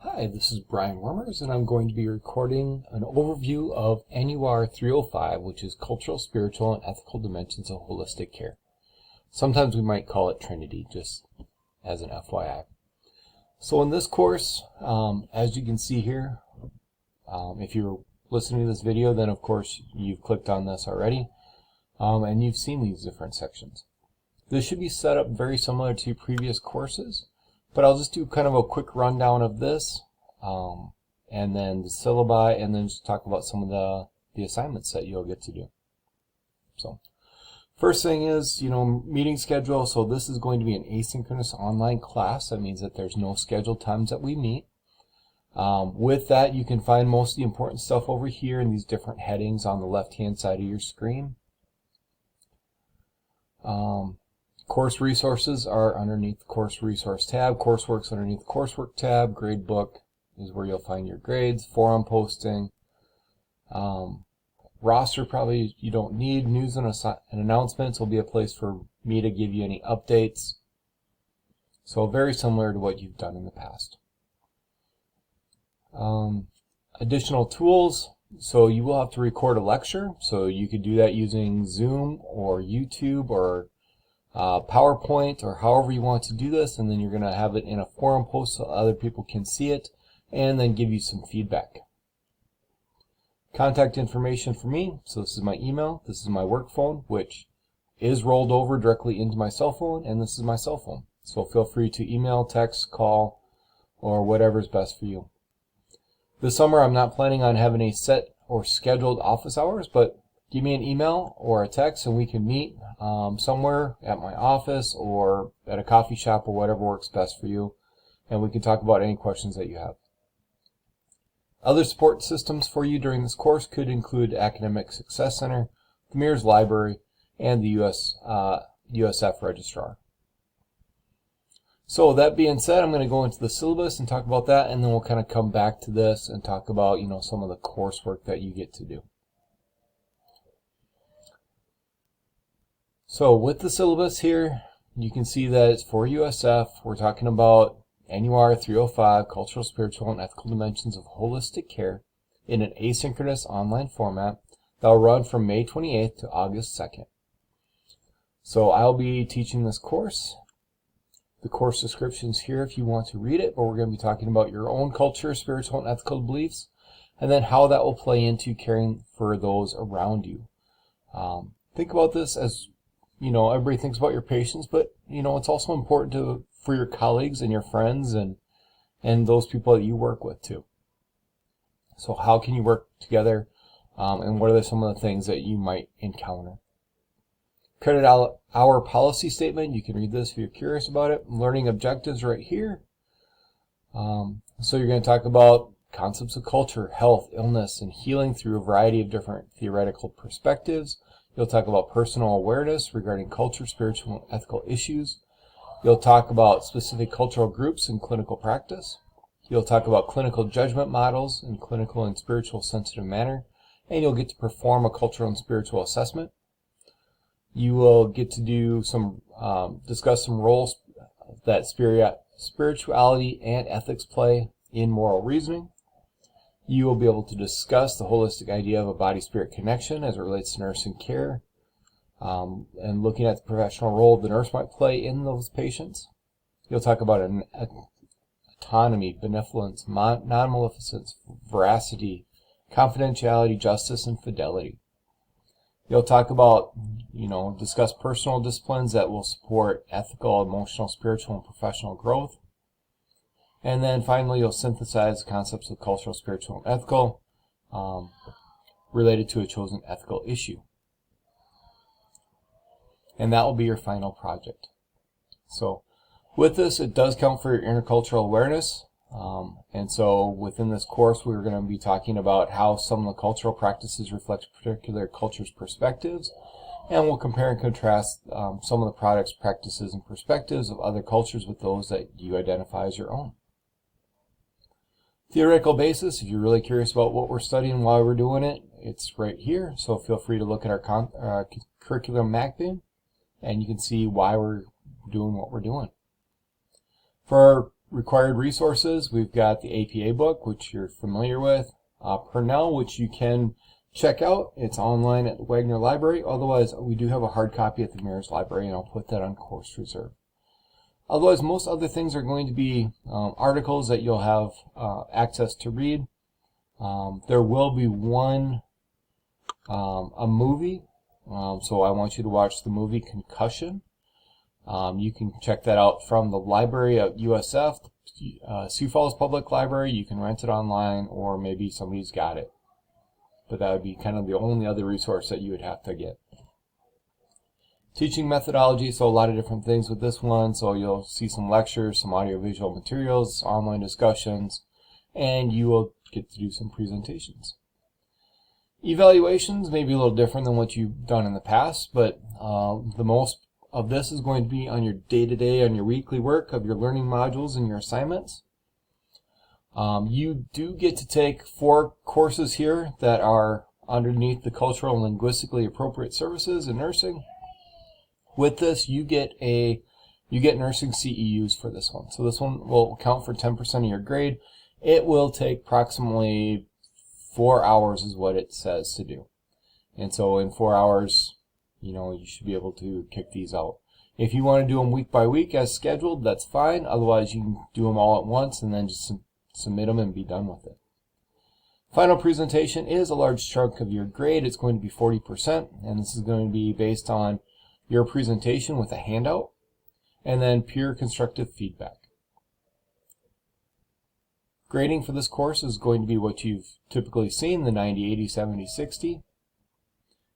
Hi, this is Brian Wormers, and I'm going to be recording an overview of NUR305, which is Cultural, Spiritual, and Ethical Dimensions of Holistic Care. Sometimes we might call it Trinity, just as an FYI. So in this course, as you can see here, if you're listening to this video, then of course you've clicked on this already, and you've seen these different sections. This should be set up very similar to previous courses, but I'll just do kind of a quick rundown of this, and then the syllabi, and then just talk about some of the assignments that you'll get to do. So, first thing is, meeting schedule. So this is going to be an asynchronous online class. That means that there's no scheduled times that we meet. With that, you can find most of the important stuff over here in these different headings on the left-hand side of your screen. Course resources are underneath the course resource tab. Coursework's underneath the coursework tab. Gradebook is where you'll find your grades. Forum posting. Roster probably you don't need. News and announcements will be a place for me to give you any updates. So very similar to what you've done in the past. Additional tools. So you will have to record a lecture. So you could do that using Zoom or YouTube or PowerPoint, or however you want to do this, and then you're going to have it in a forum post so other people can see it and then give you some feedback. Contact information for me. So this is my email, this is my work phone, which is rolled over directly into my cell phone, and this is my cell phone. So feel free to email, text, call, or whatever is best for you. This summer I'm not planning on having a set or scheduled office hours, but give me an email or a text and we can meet somewhere at my office or at a coffee shop or whatever works best for you, and we can talk about any questions that you have. Other support systems for you during this course could include Academic Success Center, the Mears Library, and the USF Registrar. So that being said, I'm going to go into the syllabus and talk about that, and then we'll kind of come back to this and talk about some of the coursework that you get to do. So with the syllabus here, you can see that it's for USF. We're talking about NUR305, Cultural, Spiritual, and Ethical Dimensions of Holistic Care in an asynchronous online format that will run from May 28th to August 2nd. So I'll be teaching this course. The course description's here if you want to read it, but we're going to be talking about your own culture, spiritual, and ethical beliefs, and then how that will play into caring for those around you. Think about this as everybody thinks about your patients, but it's also important for your colleagues and your friends and those people that you work with too. So how can you work together, and what are some of the things that you might encounter? Credit hour policy statement. You can read this if you're curious about it. Learning objectives right here. So you're going to talk about concepts of culture, health, illness, and healing through a variety of different theoretical perspectives. You'll talk about personal awareness regarding culture, spiritual, and ethical issues. You'll talk about specific cultural groups in clinical practice. You'll talk about clinical judgment models in clinical and spiritual sensitive manner. And you'll get to perform a cultural and spiritual assessment. You will get to do discuss some roles that spirituality and ethics play in moral reasoning. You will be able to discuss the holistic idea of a body-spirit connection as it relates to nursing care, and looking at the professional role the nurse might play in those patients. You'll talk about autonomy, benevolence, non-maleficence, veracity, confidentiality, justice, and fidelity. You'll talk about, discuss personal disciplines that will support ethical, emotional, spiritual, and professional growth. And then finally, you'll synthesize concepts of cultural, spiritual, and ethical related to a chosen ethical issue. And that will be your final project. So with this, it does count for your intercultural awareness. And so within this course, we're going to be talking about how some of the cultural practices reflect particular culture's perspectives. And we'll compare and contrast some of the products, practices, and perspectives of other cultures with those that you identify as your own. Theoretical basis, if you're really curious about what we're studying and why we're doing it, it's right here. So feel free to look at our curriculum mapping, and you can see why we're doing what we're doing. For required resources, we've got the APA book, which you're familiar with, Purnell, which you can check out. It's online at the Wagner Library. Otherwise, we do have a hard copy at the Mayor's Library, and I'll put that on course reserve. Otherwise, most other things are going to be articles that you'll have access to read. There will be a movie, so I want you to watch the movie Concussion. You can check that out from the library at USF, Sioux Falls Public Library. You can rent it online, or maybe somebody's got it. But that would be kind of the only other resource that you would have to get. Teaching methodology, so a lot of different things with this one. So you'll see some lectures, some audiovisual materials, online discussions, and you will get to do some presentations. Evaluations may be a little different than what you've done in the past, but the most of this is going to be on your day-to-day, on your weekly work of your learning modules and your assignments. You do get to take 4 courses here that are underneath the cultural and linguistically appropriate services in nursing. With this, you get nursing CEUs for this one. So this one will count for 10% of your grade. It will take approximately 4 hours is what it says to do. And so in 4 hours, you should be able to kick these out. If you want to do them week by week as scheduled, that's fine. Otherwise, you can do them all at once and then just submit them and be done with it. Final presentation is a large chunk of your grade. It's going to be 40%, and this is going to be based on your presentation with a handout and then peer constructive feedback. Grading for this course is going to be what you've typically seen, the 90, 80, 70, 60.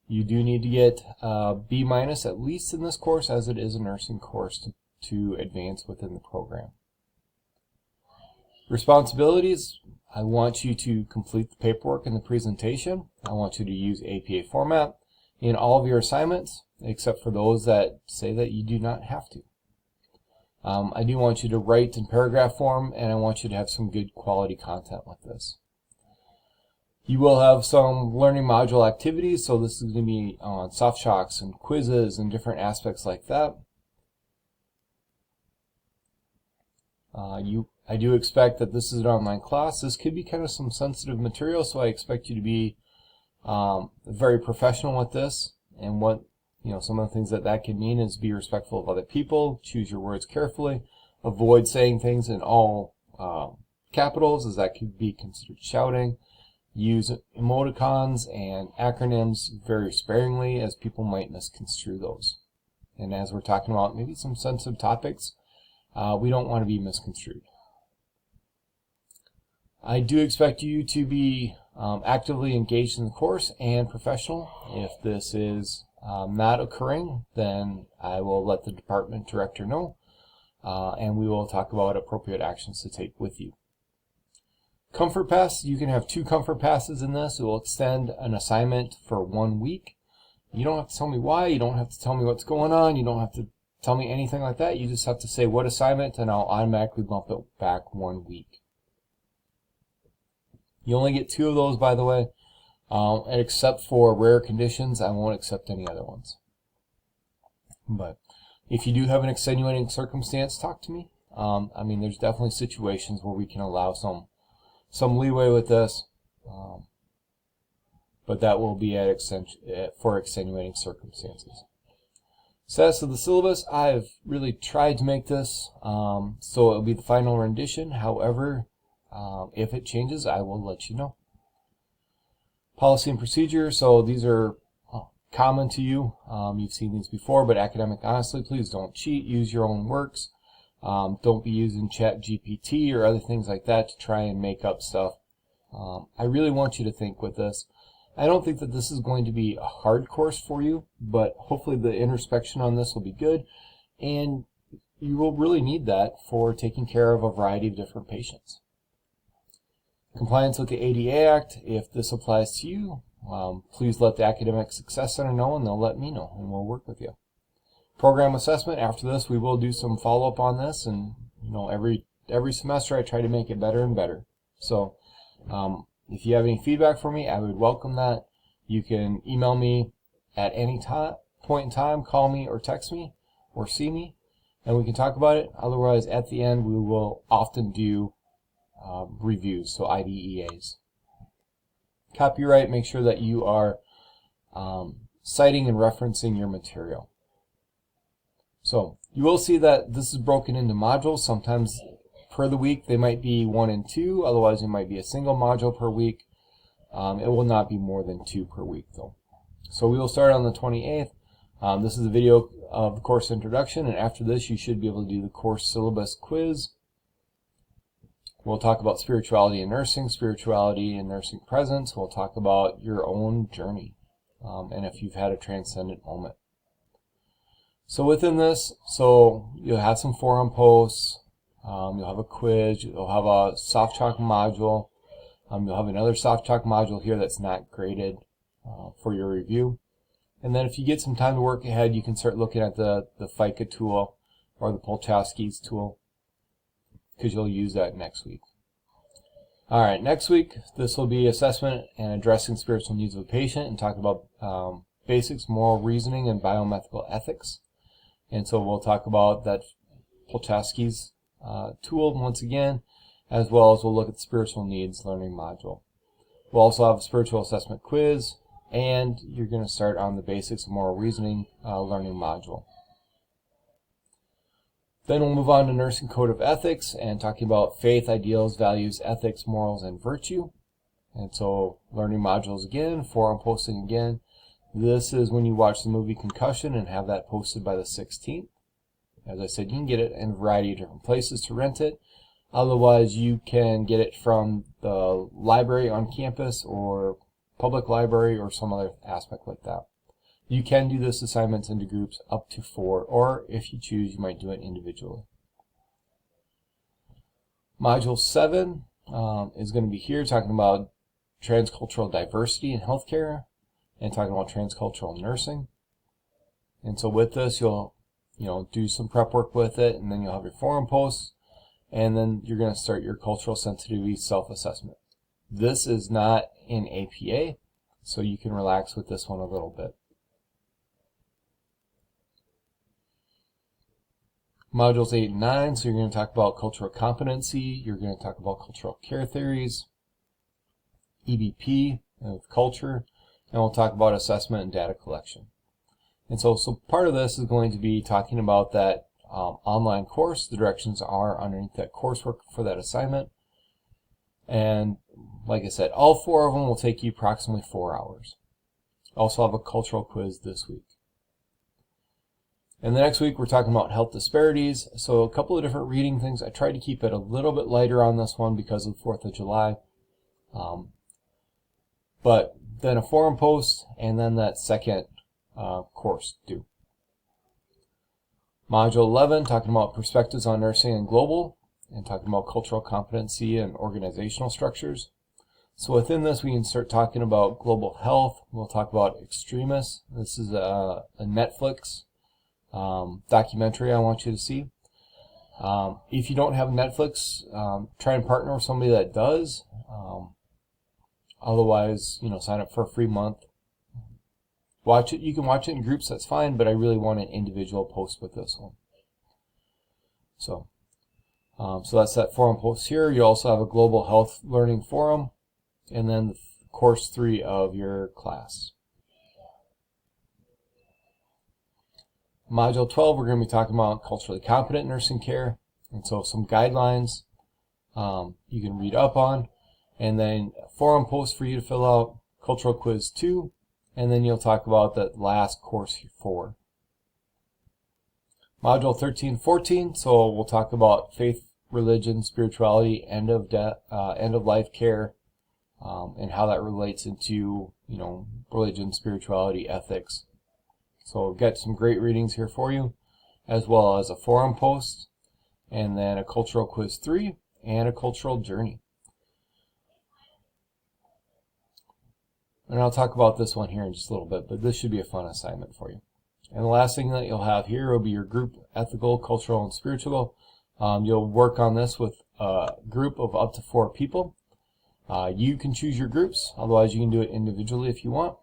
You do need to get B- at least in this course, as it is a nursing course to advance within the program. Responsibilities, I want you to complete the paperwork in the presentation. I want you to use APA format in all of your assignments, except for those that say that you do not have to. I do want you to write in paragraph form, and I want you to have some good quality content with this. You will have some learning module activities, so this is going to be on soft shocks and quizzes and different aspects like that. I do expect that this is an online class. This could be kind of some sensitive material, so I expect you to be very professional with this. And what some of the things that can mean is be respectful of other people, choose your words carefully, avoid saying things in all capitals, as that could be considered shouting. Use emoticons and acronyms very sparingly, as people might misconstrue those. And as we're talking about maybe some sensitive topics, we don't want to be misconstrued. I do expect you to be actively engaged in the course and professional. If this is not occurring, then I will let the department director know, and we will talk about appropriate actions to take with you. Comfort Pass, you can have 2 Comfort Passes in this. It will extend an assignment for 1 week. You don't have to tell me why. You don't have to tell me what's going on. You don't have to tell me anything like that. You just have to say what assignment, and I'll automatically bump it back 1 week. You only get 2 of those, by the way, and except for rare conditions, I won't accept any other ones. But if you do have an extenuating circumstance, talk to me. There's definitely situations where we can allow some leeway with this, but that will be for extenuating circumstances. Status of the syllabus, I've really tried to make this so it will be the final rendition. However, if it changes, I will let you know. Policy and procedure, so these are common to you. You've seen these before, but academic honestly, please don't cheat. Use your own works. Don't be using ChatGPT or other things like that to try and make up stuff. I really want you to think with this. I don't think that this is going to be a hard course for you, but hopefully the introspection on this will be good, and you will really need that for taking care of a variety of different patients. Compliance with the ADA Act, if this applies to you, please let the Academic Success Center know, and they'll let me know, and we'll work with you. Program assessment, after this we will do some follow-up on this, and every semester I try to make it better and better. So if you have any feedback for me, I would welcome that. You can email me at any point in time, call me or text me or see me. and we can talk about it. Otherwise, at the end, we will often do reviews, so IDEAs. Copyright, make sure that you are citing and referencing your material. So you will see that this is broken into modules. Sometimes per the week they might be 1 and 2, otherwise it might be a single module per week. It will not be more than 2 per week though. So we will start on the 28th. This is a video of the course introduction, and after this you should be able to do the course syllabus quiz. We'll talk about spirituality and nursing presence. We'll talk about your own journey, and if you've had a transcendent moment. So within this, you'll have some forum posts, you'll have a quiz, you'll have a soft chalk module, you'll have another soft chalk module here that's not graded for your review. And then if you get some time to work ahead, you can start looking at the FICA tool or the Polchowski's tool, because you'll use that next week. Alright, next week this will be assessment and addressing spiritual needs of a patient, and talk about basics, moral reasoning, and bioethical ethics. And so we'll talk about that Polchowski's tool once again, as well as we'll look at the spiritual needs learning module. We'll also have a spiritual assessment quiz, and you're going to start on the basics of moral reasoning learning module. Then we'll move on to nursing code of ethics and talking about faith, ideals, values, ethics, morals, and virtue. And so learning modules again, forum posting again. This is when you watch the movie Concussion and have that posted by the 16th. As I said, you can get it in a variety of different places to rent it. Otherwise, you can get it from the library on campus or public library or some other aspect like that. You can do this assignments into groups up to 4, or if you choose, you might do it individually. Module 7 is going to be here talking about transcultural diversity in healthcare and talking about transcultural nursing. And so with this, you'll do some prep work with it, and then you'll have your forum posts, and then you're going to start your cultural sensitivity self-assessment. This is not in APA, so you can relax with this one a little bit. Modules 8 and 9, so you're going to talk about cultural competency, you're going to talk about cultural care theories, EBP, and culture, and we'll talk about assessment and data collection. And so part of this is going to be talking about that online course. The directions are underneath that coursework for that assignment. And like I said, all 4 of them will take you approximately 4 hours. Also have a cultural quiz this week. And the next week we're talking about health disparities. So a couple of different reading things. I tried to keep it a little bit lighter on this one because of the 4th of July. But then a forum post, and then that second course due. Module 11, talking about perspectives on nursing and global, and talking about cultural competency and organizational structures. So within this, we can start talking about global health. We'll talk about extremists. This is a Netflix documentary I want you to see. If you don't have Netflix, try and partner with somebody that does. Otherwise, sign up for a free month. Watch it. You can watch it in groups, that's fine, but I really want an individual post with this one. So that's that forum post here. You also have a global health learning forum, and then course 3 of your class. Module 12, we're going to be talking about culturally competent nursing care, and so some guidelines you can read up on, and then a forum post for you to fill out, cultural quiz 2, and then you'll talk about that last course 4. Module 13, 14, so we'll talk about faith, religion, spirituality, end of life care, and how that relates into religion, spirituality, ethics. So we've got some great readings here for you, as well as a forum post, and then a cultural quiz 3, and a cultural journey. And I'll talk about this one here in just a little bit, but this should be a fun assignment for you. And the last thing that you'll have here will be your group ethical, cultural, and spiritual. You'll work on this with a group of up to 4 people. You can choose your groups, otherwise you can do it individually if you want.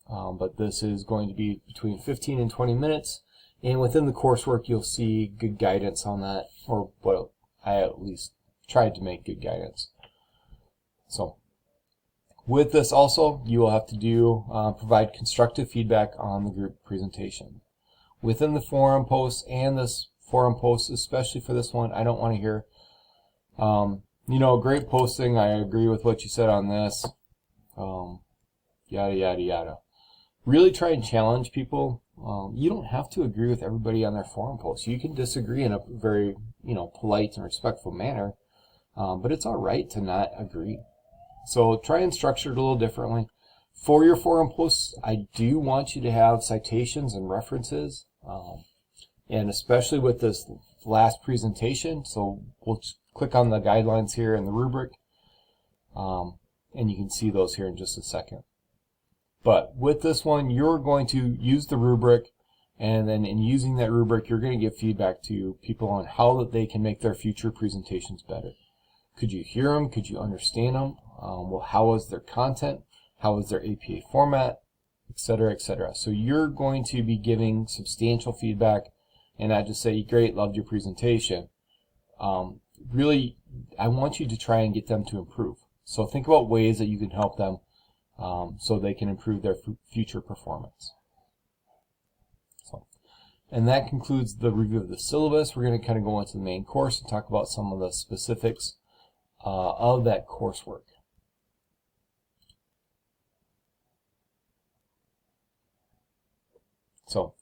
But this is going to be between 15 and 20 minutes, And within the coursework, you'll see good guidance on that, or what I at least tried to make good guidance. So with this also, you will have to do provide constructive feedback on the group presentation. Within the forum posts and this forum post, especially for this one, I don't want to hear, great posting, I agree with what you said on this, yada, yada, yada. Really try and challenge people. You don't have to agree with everybody on their forum posts. You can disagree in a very, polite and respectful manner, but it's all right to not agree. So try and structure it a little differently. For your forum posts, I do want you to have citations and references, and especially with this last presentation. So we'll click on the guidelines here in the rubric, and you can see those here in just a second. But with this one, you're going to use the rubric, and then in using that rubric, you're going to give feedback to people on how that they can make their future presentations better. Could you hear them? Could you understand them? How was their content? How was their APA format? Etc., etc. So you're going to be giving substantial feedback, and not just say, great, loved your presentation. Really, I want you to try and get them to improve. So think about ways that you can help them so they can improve their future performance. And that concludes the review of the syllabus. We're going to kind of go into the main course and talk about some of the specifics of that coursework. So,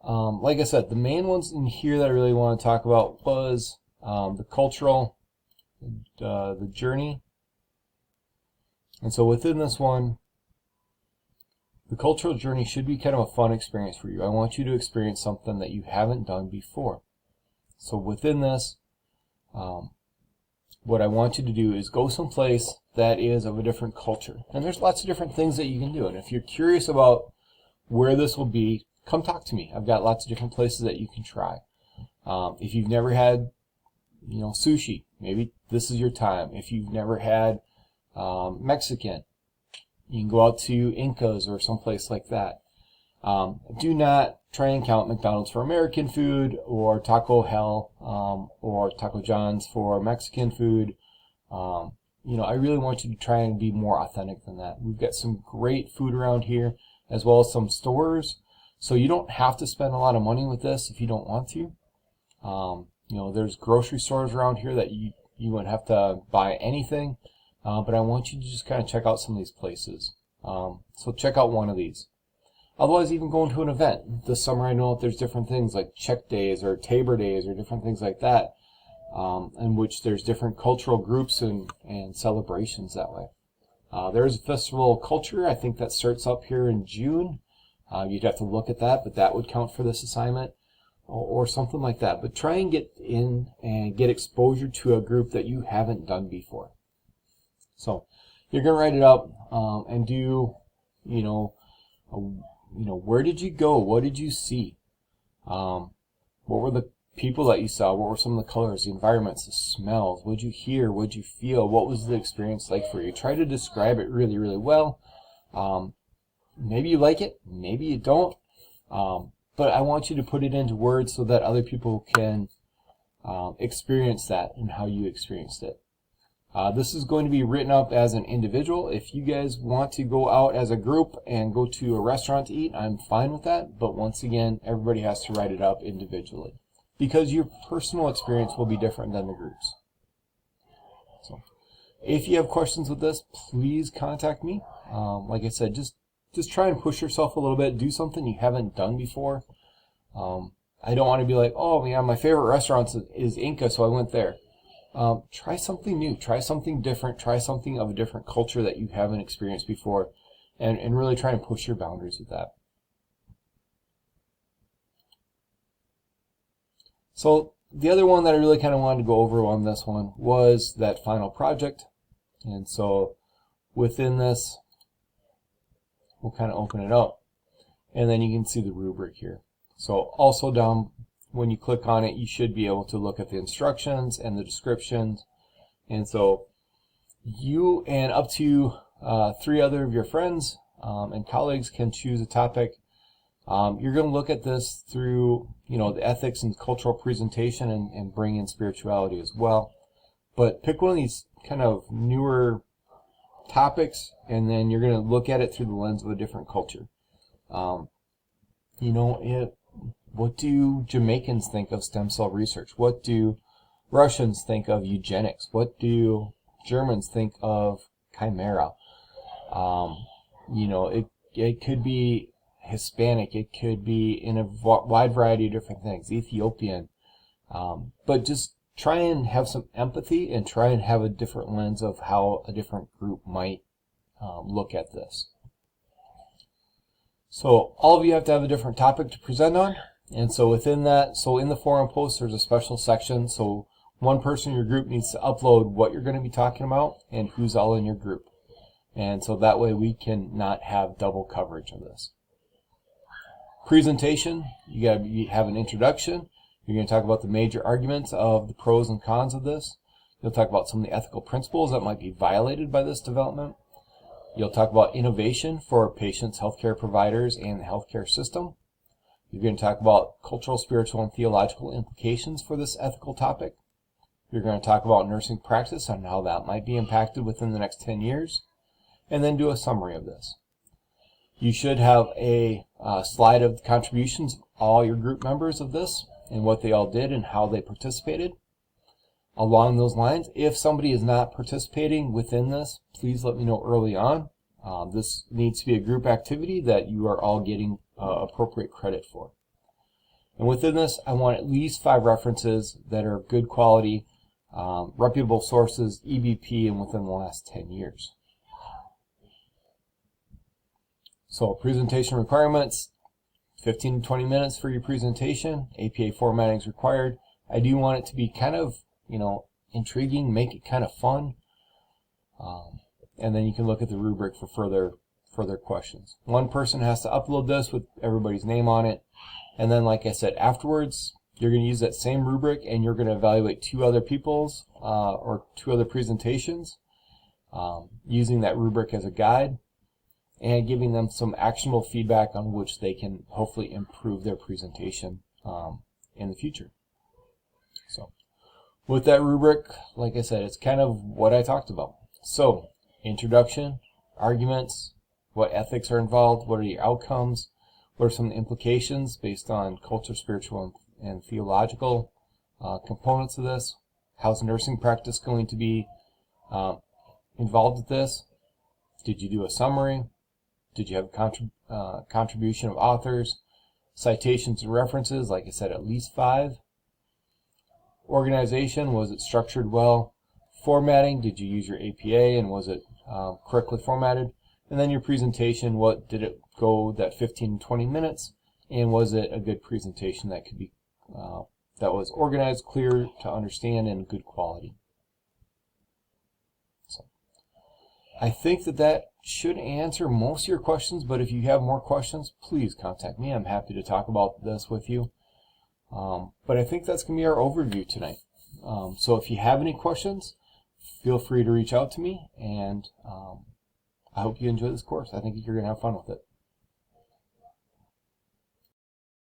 like I said, the main ones in here that I really want to talk about was the cultural, the journey. And so within this one, the cultural journey should be kind of a fun experience for you. I want you to experience something that you haven't done before. So within this, what I want you to do is go someplace that is of a different culture. And there's lots of different things that you can do. And if you're curious about where this will be, come talk to me. I've got lots of different places that you can try. If you've never had, sushi, maybe this is your time. If you've never had Mexican, you can go out to Incas or someplace like that. Do not try and count McDonald's for American food, or Taco Hell, or Taco John's for Mexican food. I really want you to try and be more authentic than that. We've got some great food around here, as well as some stores. So you don't have to spend a lot of money with this if you don't want to. There's grocery stores around here that you wouldn't have to buy anything. But I want you to just kind of check out some of these places. So check out one of these. Otherwise, even going to an event. This summer I know that there's different things like Czech Days or Tabor Days or different things like that, in which there's different cultural groups and celebrations that way. There's a Festival of Culture, I think that starts up here in June. You'd have to look at that, but that would count for this assignment, or something like that. But try and get in and get exposure to a group that you haven't done before. So you're going to write it up and do, where did you go? What did you see? What were the people that you saw? What were some of the colors, the environments, the smells? What did you hear? What did you feel? What was the experience like for you? Try to describe it really, really well. Maybe you like it, maybe you don't, but I want you to put it into words so that other people can experience that and how you experienced it. This is going to be written up as an individual. If you guys want to go out as a group and go to a restaurant to eat, I'm fine with that. But once again, everybody has to write it up individually, because your personal experience will be different than the group's. So if you have questions with this, please contact me. Like I said, just try and push yourself a little bit. Do something you haven't done before. I don't want to be like, oh, yeah, my favorite restaurant is Inca, so I went there. Try something new, try something different, try something of a different culture that you haven't experienced before, and really try and push your boundaries with that. So the other one that I really kind of wanted to go over on this one was that final project. And so within this, we'll kind of open it up, and then you can see the rubric here. So also down, when you click on it, you should be able to look at the instructions and the descriptions. And so you and up to 3 other of your friends and colleagues can choose a topic You're going to look at this through, the ethics and cultural presentation and bring in spirituality as well. But pick one of these kind of newer topics, and then you're going to look at it through the lens of a different culture. What do Jamaicans think of stem cell research? What do Russians think of eugenics? What do Germans think of chimera? It could be Hispanic. It could be in a wide variety of different things. Ethiopian. But just try and have some empathy and try and have a different lens of how a different group might look at this. So all of you have to have a different topic to present on. And so within that, in the forum post, there's a special section. So one person in your group needs to upload what you're going to be talking about and who's all in your group. And so that way we can not have double coverage of this. Presentation, you got to have an introduction. You're going to talk about the major arguments of the pros and cons of this. You'll talk about some of the ethical principles that might be violated by this development. You'll talk about innovation for patients, healthcare providers, and the healthcare system. You're going to talk about cultural, spiritual, and theological implications for this ethical topic. You're going to talk about nursing practice and how that might be impacted within the next 10 years. And then do a summary of this. You should have a slide of the contributions of all your group members of this and what they all did and how they participated. Along those lines, if somebody is not participating within this, please let me know early on. This needs to be a group activity that you are all getting appropriate credit for. And within this, I want at least 5 references that are of good quality, reputable sources, EBP, and within the last 10 years. So presentation requirements, 15 to 20 minutes for your presentation. APA formatting is required. I do want it to be kind of, intriguing, make it kind of fun. And then you can look at the rubric for further questions. One person has to upload this with everybody's name on it. And then, like I said, afterwards, you're going to use that same rubric and you're going to evaluate 2 other people's or 2 other presentations using that rubric as a guide, and giving them some actionable feedback on which they can hopefully improve their presentation in the future. So with that rubric, like I said, it's kind of what I talked about. So introduction, arguments, what ethics are involved, what are the outcomes, what are some of the implications based on culture, spiritual, and theological components of this, how's nursing practice going to be involved with this, did you do a summary, did you have a contribution of authors, citations and references, like I said, at least 5. Organization, was it structured well? Formatting, did you use your APA and was it correctly formatted? And then your presentation, what did it go that 15 to 20 minutes? And was it a good presentation that could be that was organized, clear to understand, and good quality? So I think that should answer most of your questions, but if you have more questions, please contact me. I'm happy to talk about this with you. But I think that's going to be our overview tonight. So if you have any questions, feel free to reach out to me, and I hope you enjoy this course. I think you're going to have fun with it.